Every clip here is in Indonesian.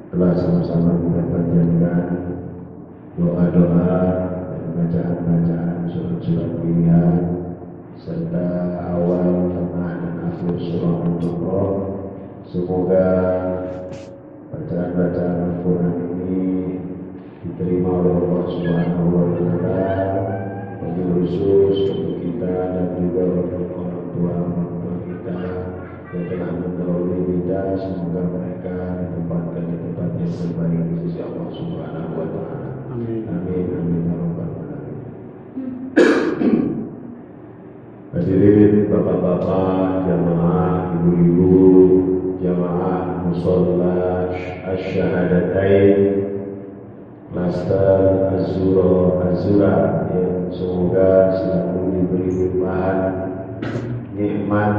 telah sama-sama kita panjatkan doa-doa dan bacaan-bacaan surat-surat pilihan serta awal, tengah, dan akhir surah Al-Baqarah. Semoga bacaan-bacaan Al-Quran ini diterima oleh Allah Subhanahu wa Ta'ala, bagi khusus untuk kita dan juga untuk orang tua kita yang telah mendahului kita. Semoga mereka ditempatkan di tempat yang terbaik di sisi Allah Subhanahu wa Ta'ala. Amin. Amin. Amin. Ya Rabbal Alamin. Hadirin bapak-bapak, jamaah, ibu-ibu, jamaah musholla asyhadatain Klaster Azura yang semoga selalu diberi limpahan nikmat,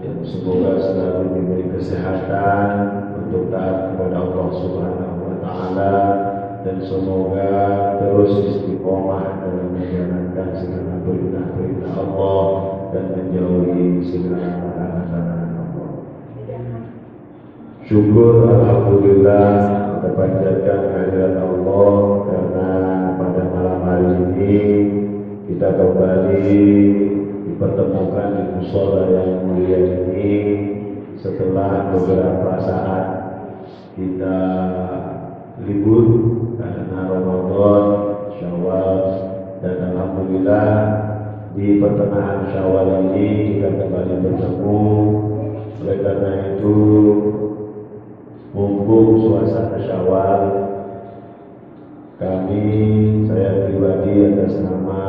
yang semoga selalu diberi kesehatan untuk taat kepada Allah Subhanahu wa Ta'ala, dan semoga terus istiqomah dalam menjalankan segala perintah-perintah Allah dan menjauhi segala larangan Allah. Syukur alhamdulillah kita panjatkan kehadirat Allah karena pada malam hari ini kita kembali dipertemukan di mushola yang mulia ini setelah beberapa saat kita libur karena Ramadan, Syawal, dan alhamdulillah di pertengahan Syawal ini kita kembali bertemu. Oleh karena itu, mumpung suasana Syawal, kami, saya pribadi atas nama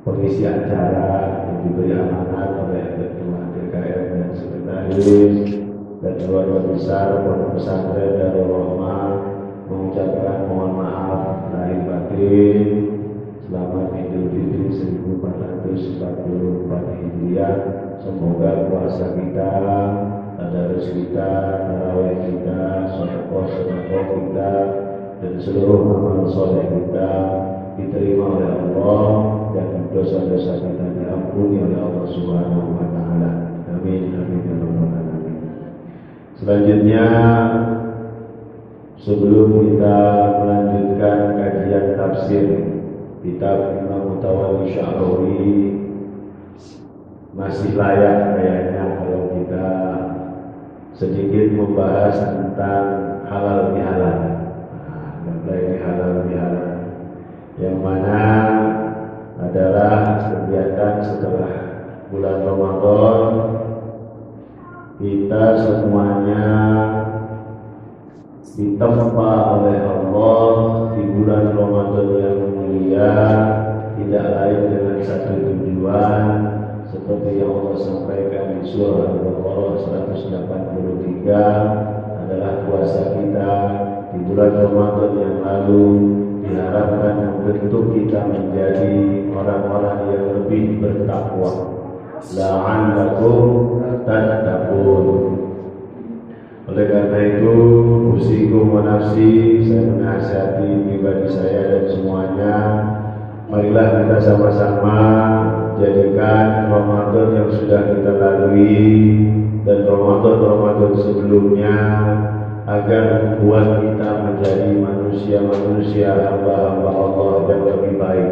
pengisi acara yang diberi amanat oleh Ketua DKM dan Sekretaris dan keluarga besar Pondok Pesantren Darul Rahmah, mengucapkan mohon maaf lahir batin. Selamat Idul Fitri 1444 Hijriah. Semoga puasa kita, tadarus kita, tarawih kita, sedekah kita, dan seluruh amal soleh kita diterima oleh Allah dan dosa-dosa kita diampuni oleh Allah Subhanahu wa Ta'ala. Amin. Amin. Ya Rabbal Alamin. Selanjutnya, sebelum kita melanjutkan kajian tafsir kitab Imam Mutawalli Sya'rawi, masih layak kayaknya kalau kita sedikit membahas tentang halal bihalal. Ini halal bihalal yang mana adalah kegiatan setelah bulan Ramadan. Kita semuanya ditempa oleh Allah di bulan Ramadan yang mulia, tidak lain dengan satu tujuan seperti yang Allah sampaikan di surah Al-Baqarah 183, adalah puasa kita di bulan Ramadan yang lalu diharapkan membentuk kita menjadi orang-orang yang lebih bertakwa. La'allakum tattaqun. Oleh karena itu, usikum wa nafsi, saya menasihati pribadi saya dan semuanya, marilah kita sama-sama jadikan Ramadan yang sudah kita lalui dan Ramadan sebelumnya agar membuat kita menjadi manusia-manusia hamba-hamba Allah yang lebih baik,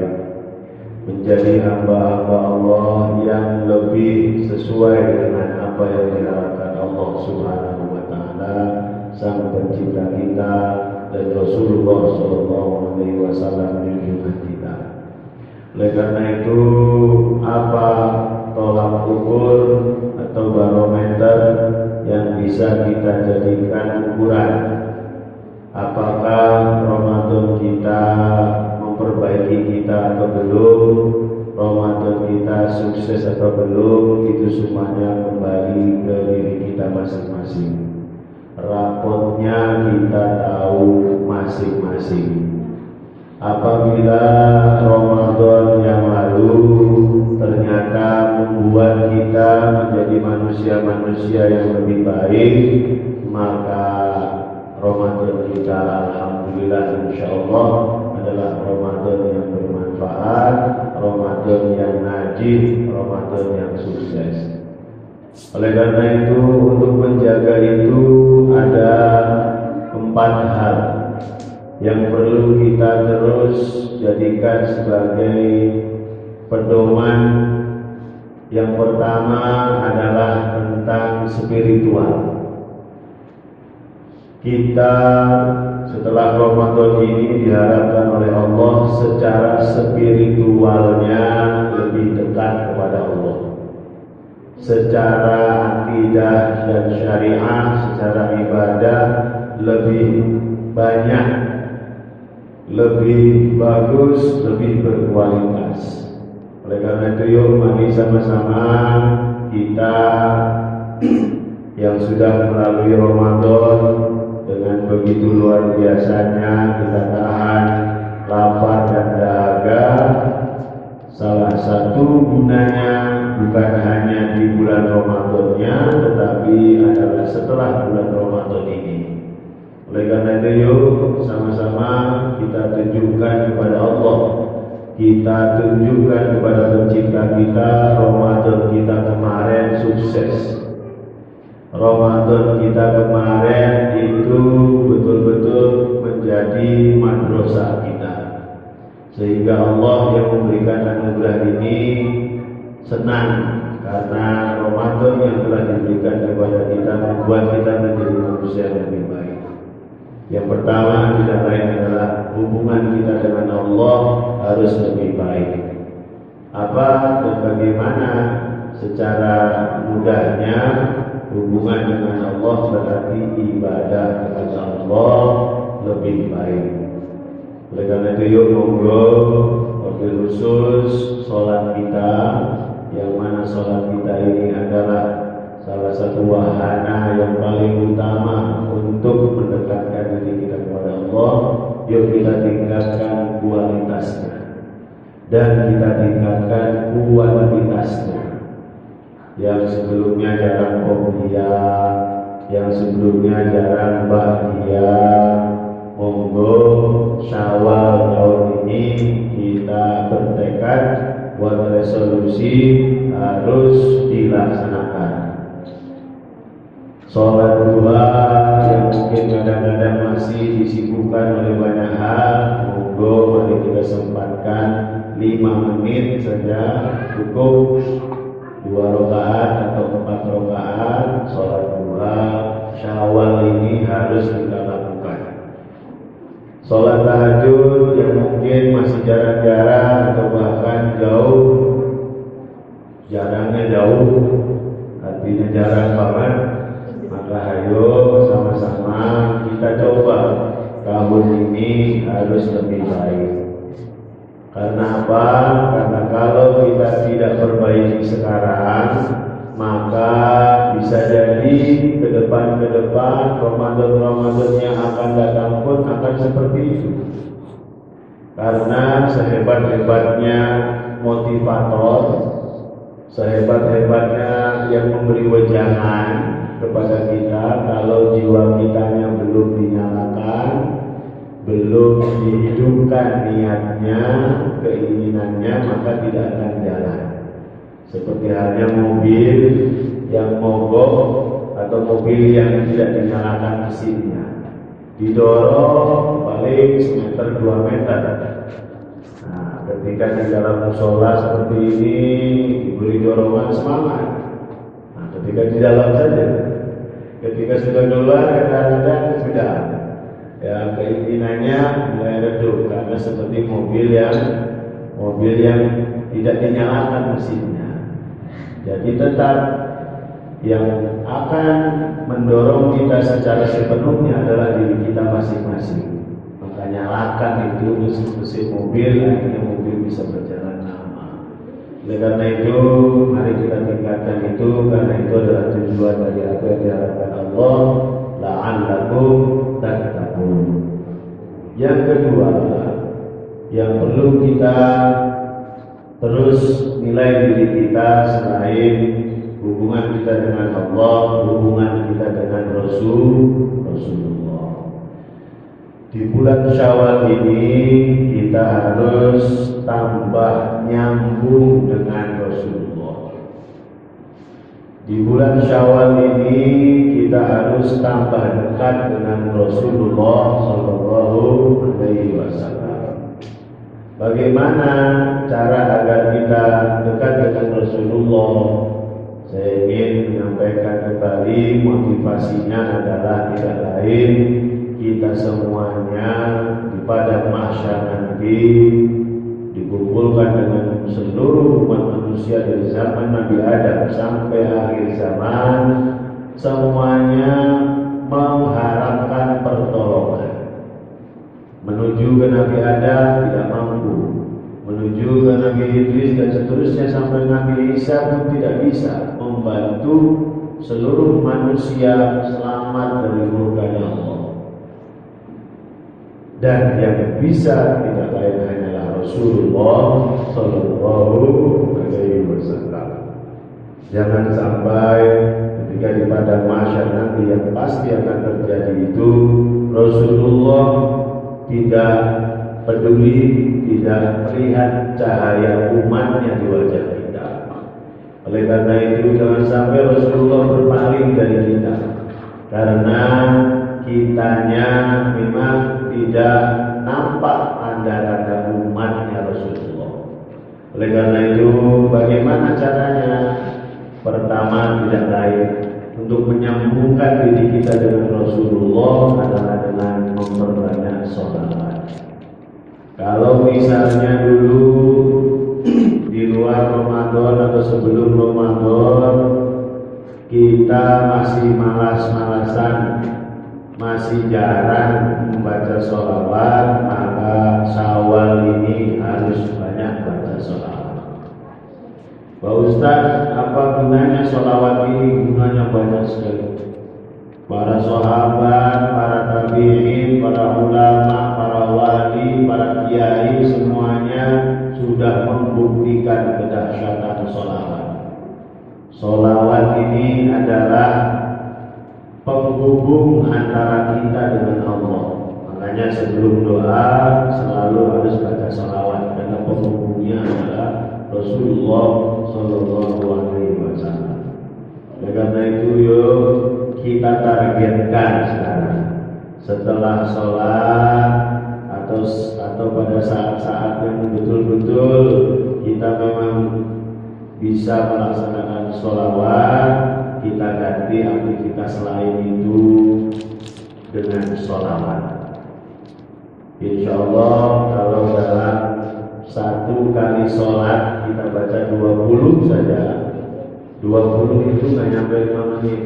menjadi hamba-hamba Allah yang lebih sesuai dengan apa yang diharapkan Allah Subhanahu wa Ta'ala, Sang Pencipta kita, dan Rasulullah SAW junjungan kita. Oleh karena itu, apa tolak ukur atau barometer yang bisa kita jadikan ukuran apakah Ramadan kita memperbaiki kita atau belum, Ramadan kita sukses atau belum, itu semuanya kembali ke diri kita masing-masing. Rapotnya kita tahu masing-masing. Apabila Ramadan yang lalu ternyata membuat kita menjadi manusia-manusia yang lebih baik, maka Ramadan kita alhamdulillah insyaallah adalah Ramadan yang bermanfaat, Ramadan yang najih, Ramadan yang sukses. Oleh karena itu, untuk menjaga itu ada 4 hal yang perlu kita terus jadikan sebagai pedoman. Yang pertama adalah tentang spiritual. Kita setelah Ramadan ini diharapkan oleh Allah secara spiritualnya lebih dekat kepada Allah. Secara akidah dan syariah, secara ibadah lebih banyak, lebih bagus, lebih berkualitas. Oleh karena itu, yuk mari sama-sama kita yang sudah melalui Ramadan dengan begitu luar biasanya kita tahan lapar dan dahaga. Salah satu gunanya bukan hanya di bulan Ramadannya, tetapi adalah setelah bulan Ramadan ini. Oleh karena itu, yuk sama-sama kita tunjukkan kepada Allah, kita tunjukkan kepada pencipta kita, Ramadan kita kemarin sukses. Ramadan kita kemarin itu betul-betul menjadi madrasah kita, sehingga Allah yang memberikan anugerah ini senang karena Ramadan yang telah diberikan kepada kita membuat kita menjadi manusia yang lebih baik. Yang pertama tidak lain adalah hubungan kita dengan Allah harus lebih baik. Apa dan bagaimana secara mudahnya hubungan dengan Allah berarti ibadah kepada Allah lebih baik. Oleh karena itu, yuk monggo wabil khusus sholat kita, yang mana sholat kita ini adalah salah satu wahana yang paling utama untuk mendekatkan diri kita kepada Allah. Yuk kita tingkatkan kualitasnya dan kita tingkatkan kuantitasnya. Yang sebelumnya jarang qobliyah, yang sebelumnya jarang ba'diyah, monggo Syawal tahun ini kita bertekad buat resolusi harus dilaksanakan. Sholat duha yang mungkin kadang-kadang masih disibukkan oleh banyak hal, monggo mari kita sempatkan 5 menit saja cukup, 2 rakaat atau 4 rakaat sholat duha Syawal ini harus kita lakukan. Sholat tahajud yang mungkin masih jarang-jarang atau bahkan jauh, jarangnya jauh, artinya jarang banget, maka ayo sama-sama kita coba tahun ini harus lebih baik. Karena apa? Karena kalau kita tidak perbaiki sekarang, maka bisa jadi ke depan Ramadan yang akan datang pun akan seperti itu. Karena sehebat-hebatnya motivator, sehebat-hebatnya yang memberi wejangan kepada kita, kalau jiwa kitanya belum dinyalakan, belum dihidupkan niatnya, keinginannya, maka tidak akan jalan. Seperti halnya mobil yang mogok atau mobil yang tidak dinyalakan mesinnya, didorong paling semeter 2 meter. Nah, ketika di dalam musola seperti ini diberi dorongan semangat. Nah, ketika di dalam saja, ketika sudah keluar kadang-kadang sudah ya keinginannya mulai redup, karena seperti mobil yang tidak dinyalakan mesinnya. Jadi tetap yang akan mendorong kita secara sepenuhnya adalah diri kita masing-masing. Maka nyalakan itu mesin mobil, akhirnya mobil bisa berjalan lama. Oleh karena itu, mari kita tingkatkan itu, karena itu adalah tujuan dari apa yang diharapkan Allah, la'allakum tattaqun. Yang kedua, yang perlu kita terus nilai diri kita selain hubungan kita dengan Allah, hubungan kita dengan Rasulullah. Di bulan Syawal ini kita harus tambah nyambung dengan Rasulullah. Di bulan Syawal ini kita harus tambah dekat dengan Rasulullah Shallallahu Alaihi Wasallam. Bagaimana cara agar kita dekat dengan Rasulullah? Saya ingin menyampaikan kembali, motivasinya adalah tidak lain, kita semuanya di padang mahsyar nanti dikumpulkan dengan seluruh umat manusia dari zaman Nabi Adam sampai akhir zaman, semuanya mengharapkan pertolongan. Menuju ke Nabi Adam tidak mampu, menuju ke Nabi Idris dan seterusnya sampai Nabi Isa pun tidak bisa membantu seluruh manusia selamat dari murkanya Allah. Dan yang bisa tidak lain hanyalah Rasulullah Sallallahu Alaihi Wasallam. Jangan sampai ketika di padang mahsyar nanti yang pasti akan terjadi itu, Rasulullah tidak peduli, tidak melihat cahaya umatnya di wajah kita. Oleh karena itu jangan sampai Rasulullah berpaling dari kita, karena kitanya memang tidak nampak tanda-tanda umatnya Rasulullah. Oleh karena itu bagaimana caranya? Pertama, tidak lain untuk menyambungkan diri kita dengan Rasulullah adalah dengan memperbanyak sholawat. Kalau misalnya dulu di luar Ramadan atau sebelum Ramadan kita masih malas-malasan, masih jarang membaca sholawat, maka Syawal ini harus banyak baca sholawat. Pak Ustaz, apa gunanya sholawat ini? Gunanya banyak sekali. Para sahabat, para tabi'in, para ulama, para wali, para kiai semuanya sudah membuktikan kedahsyatan sholawat. Sholawat ini adalah penghubung antara kita dengan Allah. Makanya sebelum doa selalu harus baca sholawat, karena penghubungnya adalah Rasulullah Sallallahu Alaihi Wasallam. Oleh karena itu yuk kita targetkan sekarang setelah sholat atau pada saat-saat yang betul-betul kita memang bisa melaksanakan sholawat, kita ganti aktivitas lain itu dengan sholawat. Insya Allah kalau dalam satu kali sholat kita baca 20 saja, 20 itu nggak nyampe 5 menit.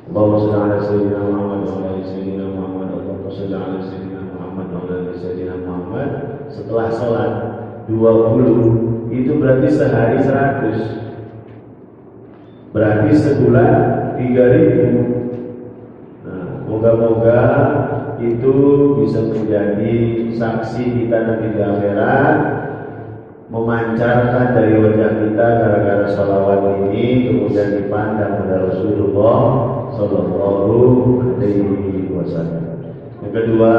Allahumma shalli ala sayyidina Muhammad wa ala ali sayyidina Muhammad. Allahumma shalli ala sayyidina Muhammad wa ala ali sayyidina Muhammad. Setelah sholat 20 itu berarti sehari 100, berarti sebulan 3000. Nah, moga-moga itu bisa menjadi saksi kita nanti di akhirat, memancarkan dari wajah kita gara-gara sholawat ini, kemudian dipandang oleh Rasulullah Sallallahu Alaihi Wasallam. Yang kedua,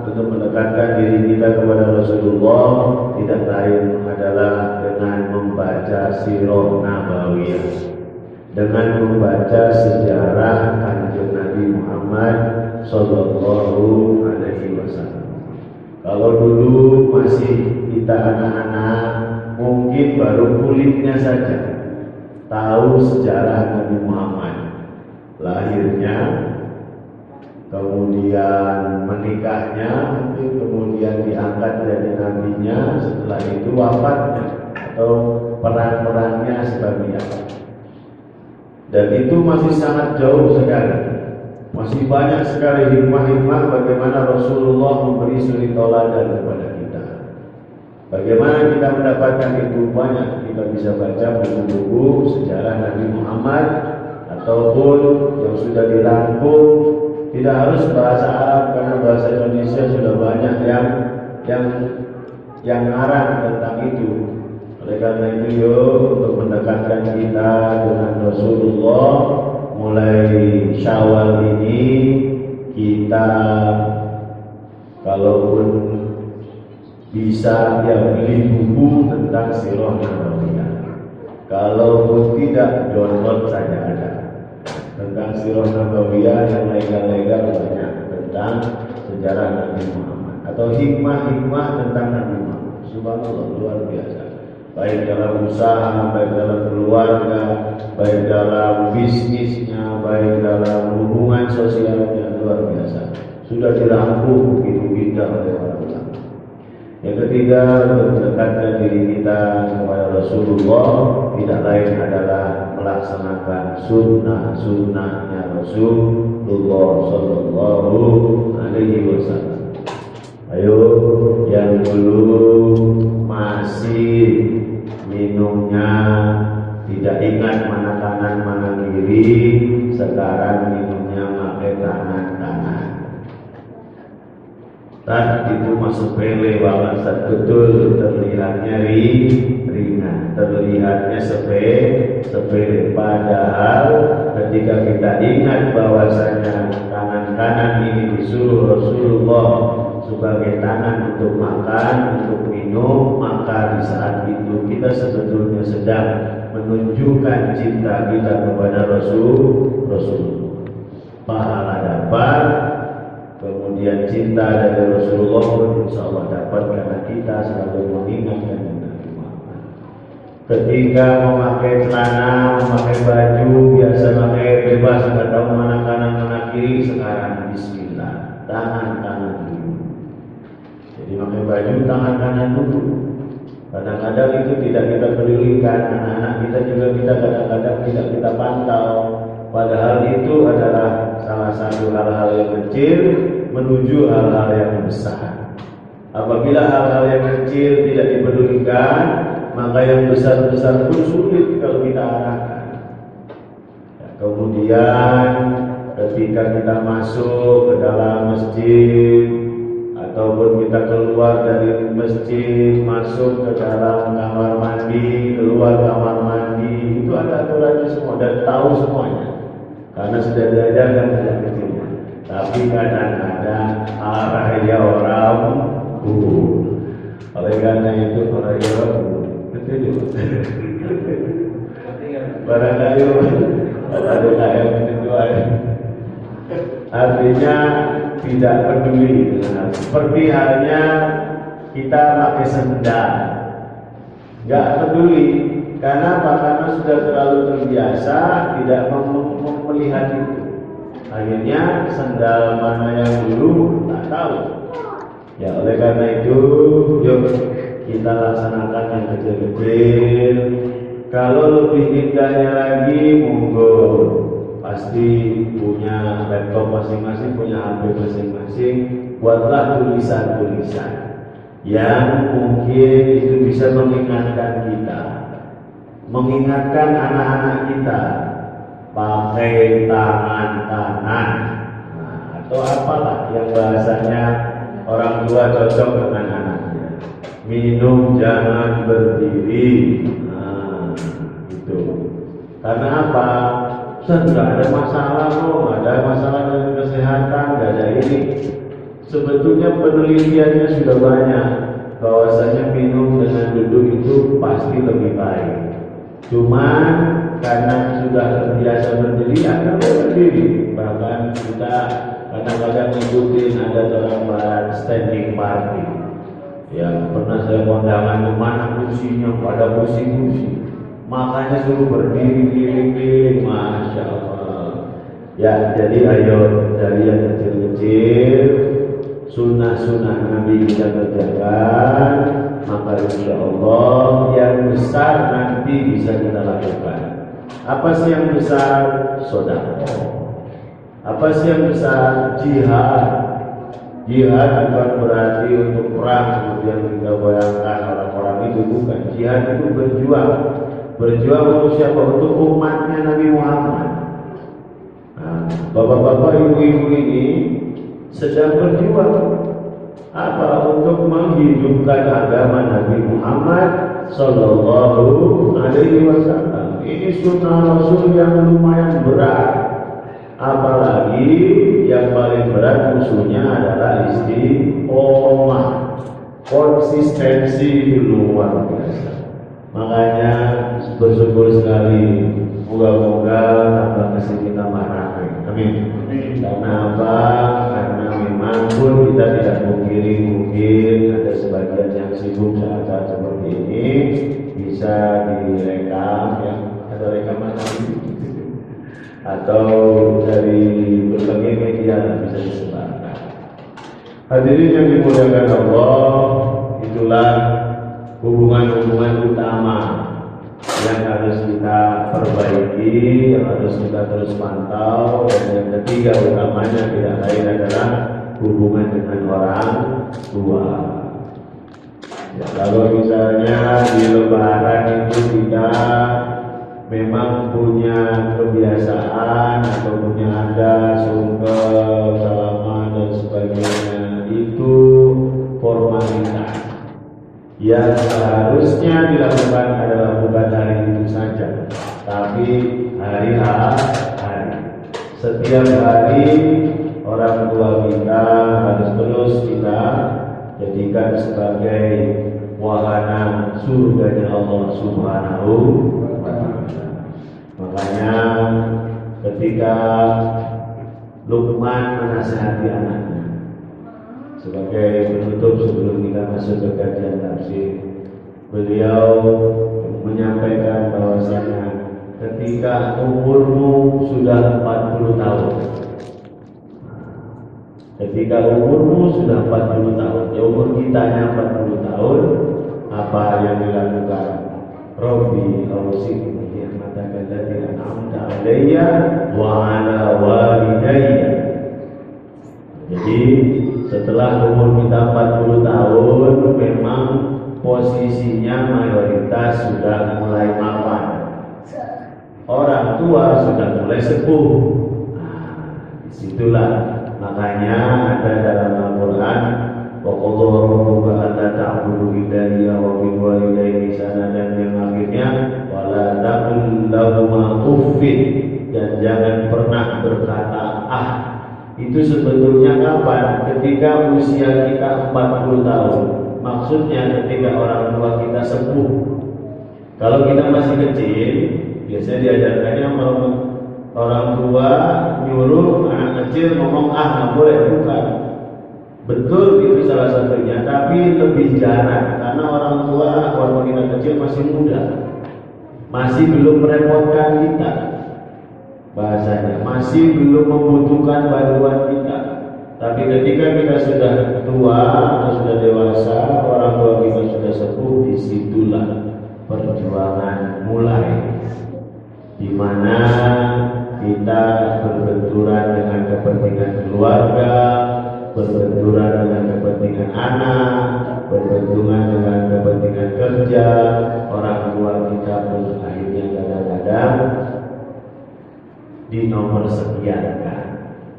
untuk mendekatkan diri kita kepada Rasulullah tidak lain adalah dengan membaca sirah nabawiyah, dengan membaca sejarah Kanjeng Nabi Muhammad Sallallahu Alaihi Wasallam. Kalau dulu masih kita anak-anak, mungkin baru kulitnya saja tahu sejarah Nabi Muhammad, lahirnya, kemudian menikahnya, kemudian diangkat jadi nabinya, setelah itu wafatnya atau peran-perannya sebagai apa. Dan itu masih sangat jauh sekali. Masih banyak sekali hikmah-hikmah bagaimana Rasulullah memberi suri tauladan kepada kita. Bagaimana kita mendapatkan itu? Banyak kita bisa baca buku-buku sejarah Nabi Muhammad ataupun yang sudah dirangkum. Tidak harus bahasa Arab, karena bahasa Indonesia sudah banyak yang ngarang tentang itu. Oleh karena itu yuk untuk mendekatkan kita dengan Rasulullah, mulai Syawal ini kita kalaupun bisa ya beli buku tentang sirah nabawiyah. Kalaupun tidak, download saja ada. Tentang sirah nabawiyah yang legal-legal banyak tentang sejarah Nabi Muhammad atau hikmah-hikmah tentang Nabi Muhammad. Subhanallah, luar biasa. Baik dalam usaha, baik dalam keluarga, baik dalam bisnisnya, baik dalam hubungan sosialnya, luar biasa. Sudah dirangkum begitu indah oleh para ulama. Yang ketiga, mendekatkan diri kita kepada Rasulullah tidak lain adalah melaksanakan sunnah-sunnahnya Rasulullah Sallallahu Alaihi Wasallam. Ayo, yang dulu masih minumnya tidak ingat mana kanan mana kiri, sekarang minumnya pakai tangan kanan. Tadi itu masuk pele banget, betul terlihatnya ringan, terlihatnya sepele. Padahal ketika kita ingat bahwasanya tangan kanan ini disuruh Rasulullah sebagai tangan untuk makan, untuk minum, maka di saat itu kita sebetulnya sedang menunjukkan cinta kita kepada Rasulullah. Pahala dapat, kemudian cinta dari Rasulullah pun insya Allah dapat karena kita selalu mengingatkan Nabi Muhammad. Ketika memakai celana, memakai baju, biasa pakai bebas, nggak tahu mana kanan mana kiri, sekarang Bismillah, tangan kanan dulu. Jadi pakai baju tangan kanan dulu. Kadang-kadang itu tidak kita pedulikan, anak-anak kita juga kita kadang-kadang tidak kita pantau. Padahal itu adalah salah satu hal-hal yang kecil menuju hal-hal yang besar. Apabila hal-hal yang kecil tidak dipedulikan, maka yang besar-besar pun sulit kalau kita arahkan. Ya, kemudian ketika kita masuk ke dalam masjid ataupun kita keluar dari masjid, masuk ke dalam kamar mandi, keluar kamar mandi, itu ada aturannya semua dan tahu semuanya. Karena sudah diajarkan sejak kecilnya. Tapi kadang-kadang arahnya orang oleh karena itu arahnya orang betul. Barangkali ada kayak itu artinya tidak peduli dengan seperti halnya kita pakai sendal, nggak peduli. Karena apa? Karena sudah terlalu terbiasa tidak melihat itu. Akhirnya sendal mana yang dulu tak tahu. Ya oleh karena itu, yuk kita laksanakan yang kecil-kecil. Kalau lebih indahnya lagi, monggo. Pasti punya laptop masing-masing, punya HP masing-masing. Buatlah tulisan-tulisan yang mungkin itu bisa mengingatkan kita. Mengingatkan anak-anak kita pakai tangan kanan, atau apalah yang bahasanya orang tua cocok dengan anaknya. Minum jangan berdiri, itu. Karena apa? Nggak ada masalah kok, nggak ada masalah dengan kesehatan, nggak ada ini. Sebetulnya penelitiannya sudah banyak bahwasanya minum dengan duduk itu pasti lebih baik. Cuman karena sudah terbiasa berdiri, akan berdiri. Bahkan kita kadang-kadang ngikutin ada orang barat standing party. Ya pernah saya kondangan kemana kursinya pada kursi-kursi, makanya suruh berdiri, masya Allah. Ya jadi ayo dari yang kecil-kecil, sunnah-sunnah Nabi kita kerjakan, maka insya Allah yang besar nanti bisa kita lakukan. Apa sih yang besar? Sedekah. Apa sih yang besar? Jihad. Jihad bukan berarti untuk perang kemudian kita bayangkan orang-orang itu, bukan. Jihad itu berjuang. Berjuang untuk siapa? Untuk umatnya Nabi Muhammad. Nah, bapak-bapak, ibu-ibu ini sedang berjuang apa? Untuk menghidupkan agama Nabi Muhammad Sallallahu Alaihi Wasallam. Ini sunnah Rasul yang lumayan berat. Apalagi yang paling berat musuhnya adalah istiqomah. Konsistensi luar biasa. Makanya bersyukur sekali, moga-moga tambah kesini tambah ramai. Amin. Karena apa? Karena memang pun kita tidak mungkiri, mungkin ada sebagian yang sibuk saat seperti ini bisa direkam, ya, ada rekaman atau dari berbagai media bisa disebarkan. Hadirin yang dimuliakan Allah, itulah hubungan-hubungan utama yang harus kita perbaiki, yang harus kita terus pantau. Dan yang ketiga utamanya tidak lain adalah hubungan dengan orang tua. Ya, kalau misalnya di Lebaran itu kita memang punya kebiasaan atau punya adat sungkem, salaman dan sebagainya, itu formalitas yang seharusnya dilakukan adalah bukan hari itu saja, tapi hari-hari. Setiap hari orang tua kita harus terus kita jadikan sebagai wahana surganya Allah Subhanahu wa Ta'ala. Makanya ketika Luqman menasihati anaknya, sebagai penutup sebelum kita masuk ke kajian tafsir, beliau menyampaikan bahwasanya ketika umurmu sudah 40 tahun, ketika umurmu sudah 40 tahun, ya umur kitanya 40 tahun, apa yang dilakukan? Rabbi awsini ni'mataka allati an'amta 'alayya wa 'ala walidayya. Jadi setelah umur kita 40 tahun, memang posisinya mayoritas sudah mulai mapan. Orang tua sudah mulai sepuh. Nah, disitulah makanya ada dalam Al-Quran, wa qadha rabbuka alla ta'budu illa iyyahu wa bil walidayni ihsana, dan yang akhirnya wala taqul lahuma uffin, dan jangan pernah berkata ah. Itu sebetulnya kapan? Ketika usia kita 40 tahun. Maksudnya ketika orang tua kita sepuh. Kalau kita masih kecil, biasanya diajarkannya orang tua nyuruh anak kecil ngomong ah, nggak boleh, bukan. Betul, itu salah satunya, tapi lebih jarang karena orang tua waktu kita kecil masih muda, masih belum merepotkan kita. Bahasanya masih belum membutuhkan bantuan kita. Tapi ketika kita sudah tua atau sudah dewasa, orang tua kita sudah sepuh, disitulah perjuangan mulai, di mana kita berbenturan dengan kepentingan keluarga, berbenturan dengan kepentingan anak, berbenturan dengan kepentingan kerja. Orang tua kita pun akhirnya kadang-kadang di nomor sekian kan.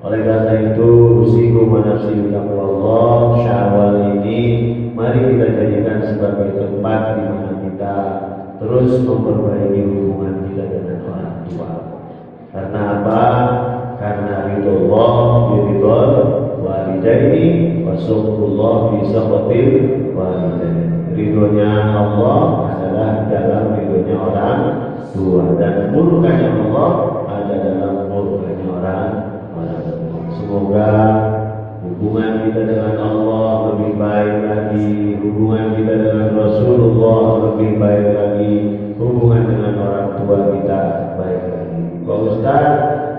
Oleh karena itu usikum wa nafsi bittaqwallah, Syawal ini mari kita jadikan sebagai tempat di mana kita terus memperbaiki hubungan kita dengan orang tua. Karena apa? Karena ridullah biridul walidaini wa sukhullah bi sakhatil walidaini. Ridhonya Allah adalah dalam ridhonya orang tua, dan murkanya Allah ada dalam murkanya orang tua. Semoga hubungan kita dengan Allah lebih baik lagi, hubungan kita dengan Rasulullah lebih baik lagi, hubungan dengan orang tua kita baik lagi. Pak Ustaz,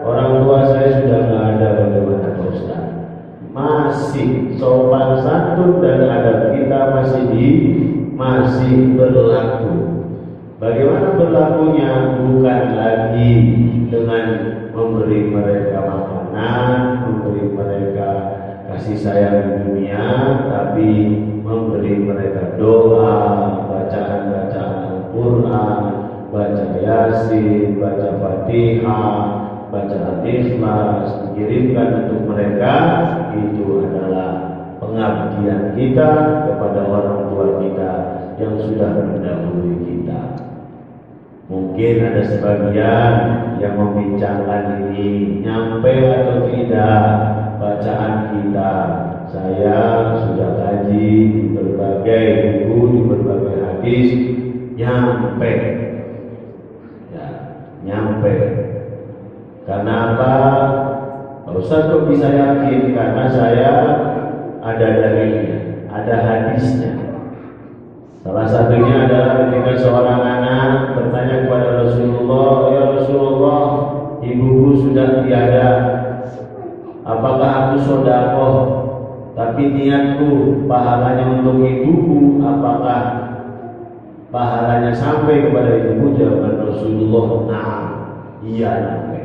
orang tua saya sudah nggak ada, bagaimana Pak Ustaz? Masih sopan santun dan adab kita masih berlaku. Bagaimana berlakunya? Bukan lagi dengan memberi mereka makanan, memberi mereka kasih sayang di dunia, tapi memberi mereka doa, bacaan-bacaan Al-Quran, baca Yasin, baca Fatihah, baca Al-Ikhlas, dikirimkan untuk mereka. Itu adalah pengabdian kita kepada orang tua kita yang sudah mendahului kita. Mungkin ada sebagian yang membincangkan ini, nyampe atau tidak bacaan kita. Saya sudah kaji di berbagai buku, di berbagai hadis, nyampe. Ya, nyampe. Karena apa? Pak Ustaz kok bisa yakin? Karena saya ada dalilnya, ada hadisnya. Salah satunya adalah ketika seorang anak bertanya kepada Rasulullah, ya Rasulullah, ibuku sudah tiada, apakah aku sedekah? Tapi niatku pahalanya untuk ibuku, apakah pahalanya sampai kepada ibuku? Jawaban Rasulullah, nah, iya sampai.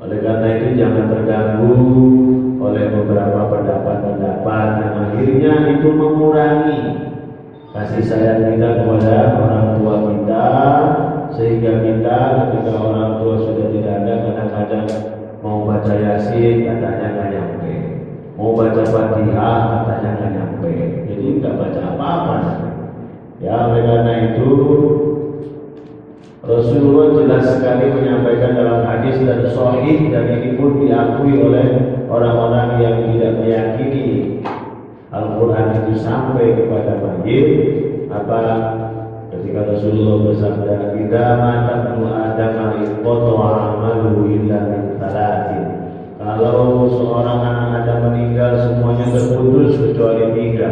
Oleh karena itu jangan terganggu oleh beberapa pendapat-pendapat yang akhirnya itu mengurangi kasih sayang kita kepada orang tua kita, sehingga kita ketika orang tua sudah tidak ada, kadang-kadang mau baca yasin katanya nggak nyampe, mau baca fatihah katanya nggak nyampe, jadi nggak baca apa-apa. Ya, oleh karena itu Rasulullah jelas sekali menyampaikan dalam hadis dan sahih, dan ini pun diakui oleh orang-orang yang tidak meyakini Al-Quran itu sampai kepada mayit. Apa ketika Rasulullah bersabda, "Idza mata ibnu Adam inqata'a amaluhu illa min thalathin." Kalau seorang anak Adam meninggal, semuanya terputus kecuali tiga.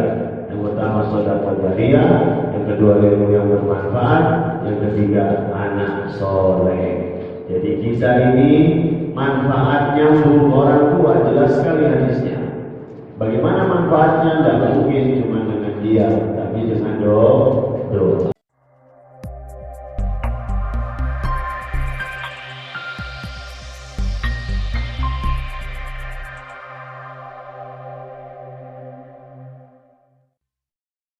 Yang pertama sedekah jariyah, yang kedua ilmu yang bermanfaat, yang ketiga anak soleh. Jadi kisah ini manfaatnya untuk orang tua jelas sekali hadisnya. Bagaimana manfaatnya? Tidak mungkin cuma dengan diam, tapi dengan doa.